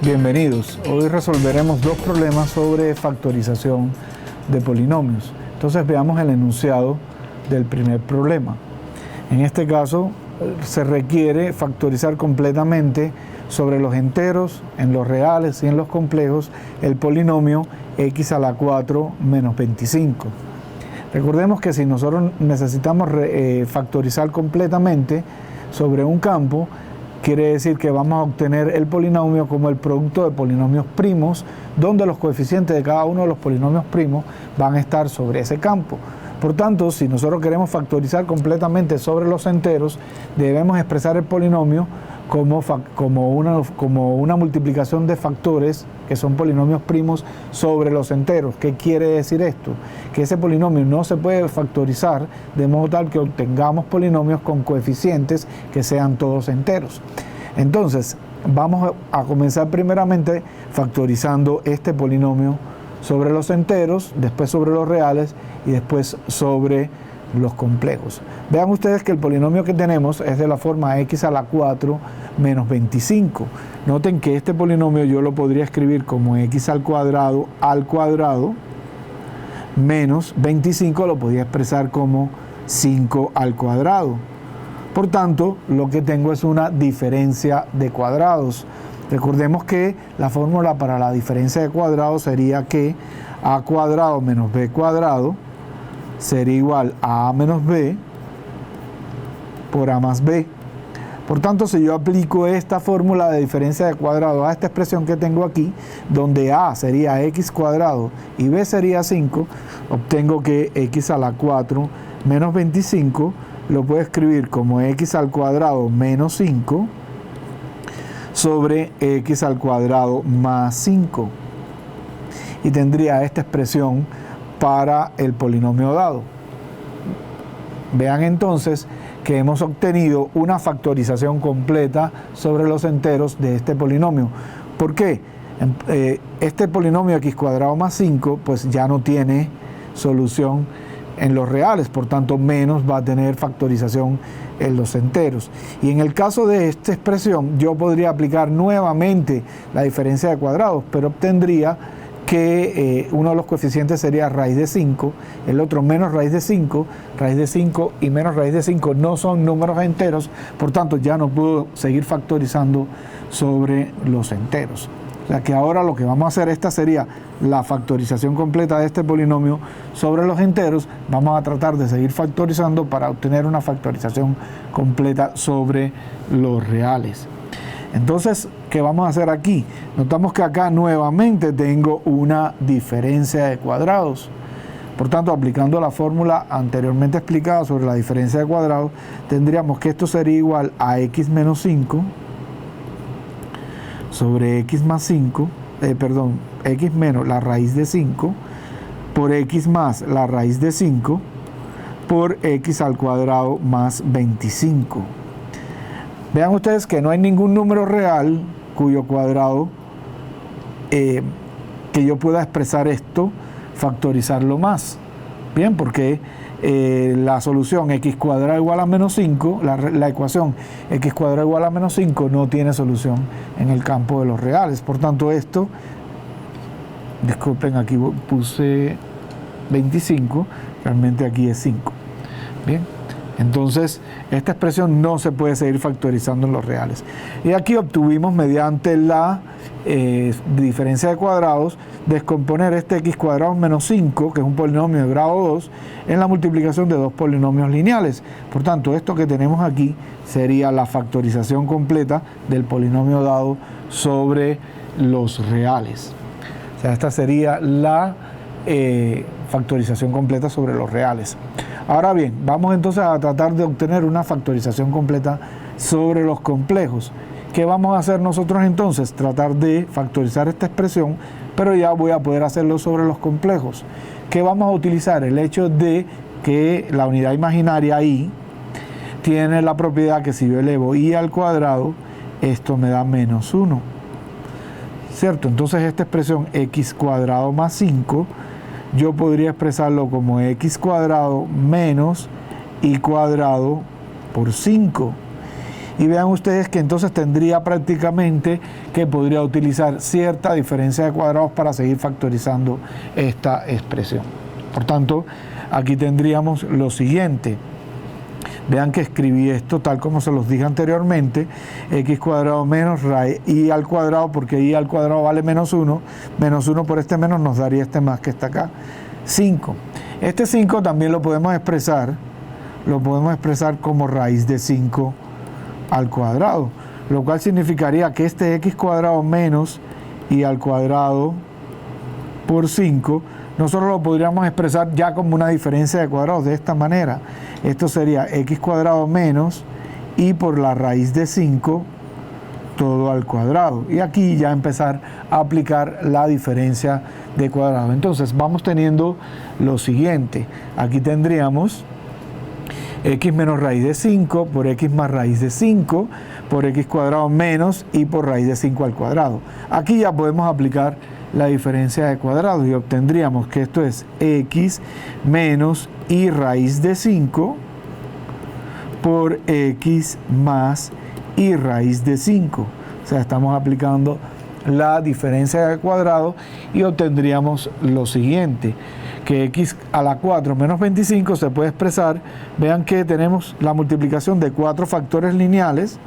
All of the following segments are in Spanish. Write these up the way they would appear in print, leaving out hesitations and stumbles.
Bienvenidos. Hoy resolveremos dos problemas sobre factorización de polinomios. Entonces veamos el enunciado del primer problema. En este caso se requiere factorizar completamente sobre los enteros, en los reales y en los complejos el polinomio x a la 4 menos 25. Recordemos que si nosotros necesitamos factorizar completamente sobre un campo, quiere decir que vamos a obtener el polinomio como el producto de polinomios primos, donde los coeficientes de cada uno de los polinomios primos van a estar sobre ese campo. Por tanto, si nosotros queremos factorizar completamente sobre los enteros, debemos expresar el polinomio como una multiplicación de factores que son polinomios primos sobre los enteros. ¿Qué quiere decir esto? Que ese polinomio no se puede factorizar de modo tal que obtengamos polinomios con coeficientes que sean todos enteros. Entonces, vamos a comenzar primeramente factorizando este polinomio sobre los enteros, después sobre los reales y después sobre los complejos. Vean ustedes que el polinomio que tenemos es de la forma x a la 4 menos 25. Noten que este polinomio yo lo podría escribir como x al cuadrado menos 25 lo podía expresar como 5 al cuadrado. Por tanto, lo que tengo es una diferencia de cuadrados. Recordemos que la fórmula para la diferencia de cuadrados sería que a cuadrado menos b cuadrado sería igual a a menos b por a más b. Por tanto, si yo aplico esta fórmula de diferencia de cuadrado a esta expresión que tengo aquí, donde a sería x cuadrado y b sería 5, obtengo que x a la 4 menos 25 lo puedo escribir como x al cuadrado menos 5 sobre x al cuadrado más 5. Y tendría esta expresión para el polinomio dado. Vean entonces que hemos obtenido una factorización completa sobre los enteros de este polinomio. ¿Por qué? Este polinomio x cuadrado más 5 pues ya no tiene solución en los reales, por tanto menos va a tener factorización en los enteros. Y en el caso de esta expresión yo podría aplicar nuevamente la diferencia de cuadrados, pero obtendría que uno de los coeficientes sería raíz de 5, el otro menos raíz de 5 y menos raíz de 5 no son números enteros, por tanto ya no puedo seguir factorizando sobre los enteros. O sea que ahora lo que vamos a hacer, esta sería la factorización completa de este polinomio sobre los enteros. Vamos a tratar de seguir factorizando para obtener una factorización completa sobre los reales. Entonces, ¿qué vamos a hacer aquí? Notamos que acá nuevamente tengo una diferencia de cuadrados. Por tanto, aplicando la fórmula anteriormente explicada sobre la diferencia de cuadrados, tendríamos que esto sería igual a x menos 5 sobre x más 5, x menos la raíz de 5 por x más la raíz de 5 por x al cuadrado más 25. Vean ustedes que no hay ningún número real cuyo cuadrado que yo pueda expresar esto, factorizarlo más. Bien, porque la solución x cuadrado igual a menos 5, la ecuación x cuadrado igual a menos 5 no tiene solución en el campo de los reales. Por tanto, esto, disculpen, aquí puse 25, realmente aquí es 5. Bien. Entonces, esta expresión no se puede seguir factorizando en los reales. Y aquí obtuvimos, mediante la diferencia de cuadrados, descomponer este x cuadrado menos 5, que es un polinomio de grado 2, en la multiplicación de dos polinomios lineales. Por tanto, esto que tenemos aquí sería la factorización completa del polinomio dado sobre los reales. O sea, esta sería la factorización completa sobre los reales. Ahora bien, vamos entonces a tratar de obtener una factorización completa sobre los complejos. ¿Qué vamos a hacer nosotros entonces? Tratar de factorizar esta expresión, pero ya voy a poder hacerlo sobre los complejos. ¿Qué vamos a utilizar? El hecho de que la unidad imaginaria i tiene la propiedad que si yo elevo i al cuadrado, esto me da menos 1. ¿Cierto? Entonces esta expresión x cuadrado más 5, yo podría expresarlo como x cuadrado menos y cuadrado por 5. Y vean ustedes que entonces tendría prácticamente que podría utilizar cierta diferencia de cuadrados para seguir factorizando esta expresión. Por tanto, aquí tendríamos lo siguiente. Vean que escribí esto tal como se los dije anteriormente, x cuadrado menos raíz y al cuadrado, porque y al cuadrado vale menos 1 por este menos nos daría este más que está acá, 5. Este 5 también lo podemos expresar como raíz de 5 al cuadrado, lo cual significaría que este x cuadrado menos y al cuadrado por 5, nosotros lo podríamos expresar ya como una diferencia de cuadrados de esta manera. Esto sería x cuadrado menos y por la raíz de 5 todo al cuadrado. Y aquí ya empezar a aplicar la diferencia de cuadrado. Entonces vamos teniendo lo siguiente. Aquí tendríamos x menos raíz de 5 por x más raíz de 5 por x cuadrado menos y por raíz de 5 al cuadrado. Aquí ya podemos aplicar la diferencia de cuadrados y obtendríamos que esto es x menos y raíz de 5 por x más y raíz de 5. O sea, estamos aplicando la diferencia de cuadrado y obtendríamos lo siguiente, que x a la 4 menos 25 se puede expresar, vean que tenemos la multiplicación de 4 factores lineales,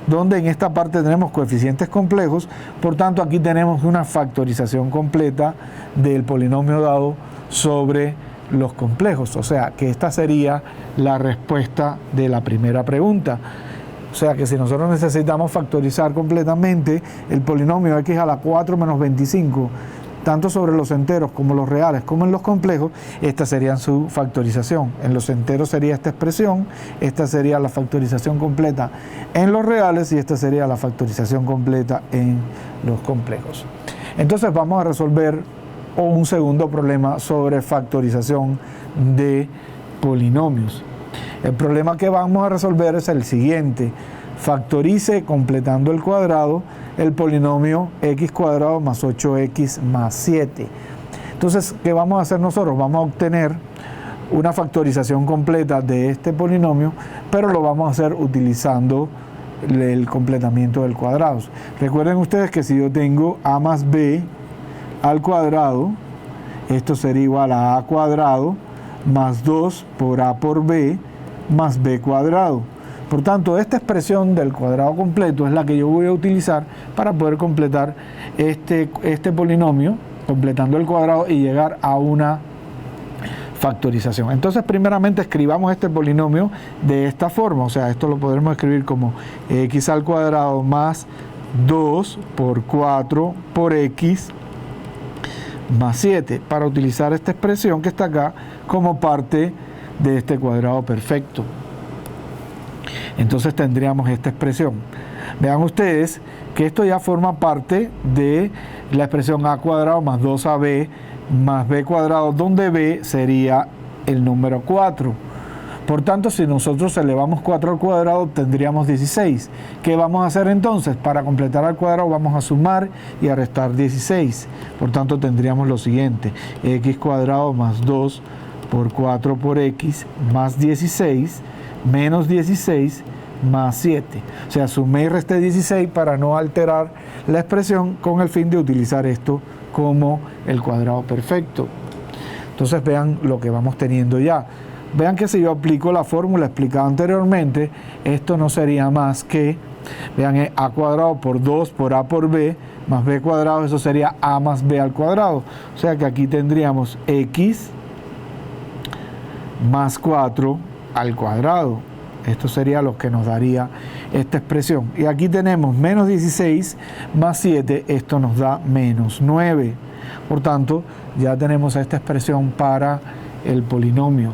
donde en esta parte tenemos coeficientes complejos, por tanto aquí tenemos una factorización completa del polinomio dado sobre los complejos, o sea que esta sería la respuesta de la primera pregunta. O sea que si nosotros necesitamos factorizar completamente el polinomio x a la 4 menos 25, tanto sobre los enteros como los reales como en los complejos, esta sería su factorización. En los enteros sería esta expresión, esta sería la factorización completa en los reales y esta sería la factorización completa en los complejos. Entonces vamos a resolver un segundo problema sobre factorización de polinomios. El problema que vamos a resolver es el siguiente: factorice completando el cuadrado el polinomio x cuadrado más 8x más 7. Entonces, ¿qué vamos a hacer nosotros? Vamos a obtener una factorización completa de este polinomio, pero lo vamos a hacer utilizando el completamiento del cuadrado. Recuerden ustedes que si yo tengo a más b al cuadrado, esto sería igual a a cuadrado más 2 por a por b más b cuadrado. Por tanto, esta expresión del cuadrado completo es la que yo voy a utilizar para poder completar este polinomio, completando el cuadrado y llegar a una factorización. Entonces, primeramente escribamos este polinomio de esta forma, o sea, esto lo podremos escribir como x al cuadrado más 2 por 4 por x más 7, para utilizar esta expresión que está acá como parte de este cuadrado perfecto. Entonces tendríamos esta expresión. Vean ustedes que esto ya forma parte de la expresión a cuadrado más 2ab más b cuadrado, donde b sería el número 4. Por tanto, si nosotros elevamos 4 al cuadrado, tendríamos 16. ¿Qué vamos a hacer entonces? Para completar al cuadrado vamos a sumar y a restar 16. Por tanto, tendríamos lo siguiente: x cuadrado más 2 por 4 por x más 16 menos 16 más 7. O sea, sumé y resté 16 para no alterar la expresión con el fin de utilizar esto como el cuadrado perfecto. Entonces vean lo que vamos teniendo ya. Vean que si yo aplico la fórmula explicada anteriormente, esto no sería más que, vean, a cuadrado por 2 por a por b más b cuadrado, eso sería a más b al cuadrado. O sea que aquí tendríamos x más 4 al cuadrado. Esto sería lo que nos daría esta expresión. Y aquí tenemos menos 16 más 7, esto nos da menos 9. Por tanto, ya tenemos esta expresión para el polinomio.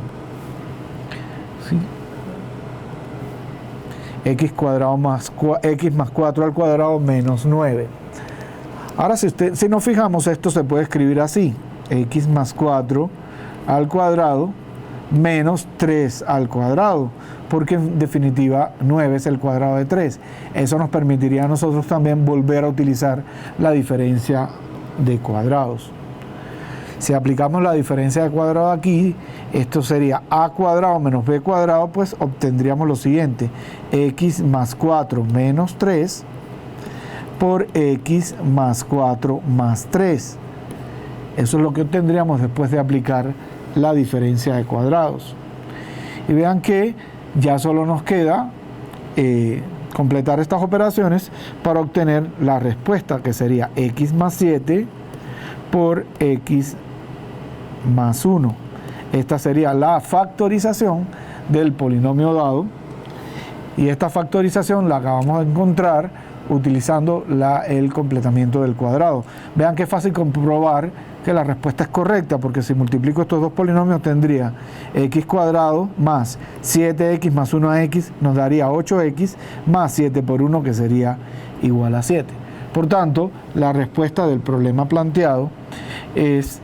¿Sí? X cuadrado más x más 4 al cuadrado menos 9. Ahora, si nos fijamos, esto se puede escribir así: x más 4 al cuadrado menos 3 al cuadrado, porque en definitiva 9 es el cuadrado de 3. Eso nos permitiría a nosotros también volver a utilizar la diferencia de cuadrados. Si aplicamos la diferencia de cuadrado aquí, esto sería a cuadrado menos b cuadrado, pues obtendríamos lo siguiente: x más 4 menos 3 por x más 4 más 3. Eso es lo que obtendríamos después de aplicar la diferencia de cuadrados. Y vean que ya solo nos queda completar estas operaciones para obtener la respuesta, que sería x más 7 por x más 1. Esta sería la factorización del polinomio dado, y esta factorización la acabamos de encontrar utilizando el completamiento del cuadrado. Vean que es fácil comprobar que la respuesta es correcta, porque si multiplico estos dos polinomios tendría x cuadrado más 7x más 1x nos daría 8x más 7 por 1, que sería igual a 7. Por tanto, la respuesta del problema planteado es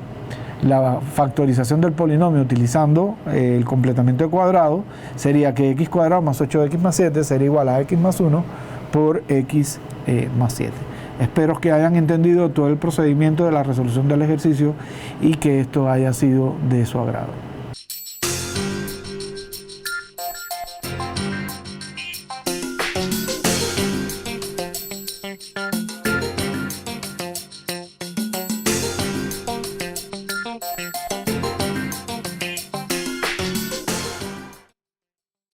la factorización del polinomio utilizando el completamiento de cuadrado. Sería que x cuadrado más 8x más 7 sería igual a x más 1 por x más 7. Espero que hayan entendido todo el procedimiento de la resolución del ejercicio y que esto haya sido de su agrado.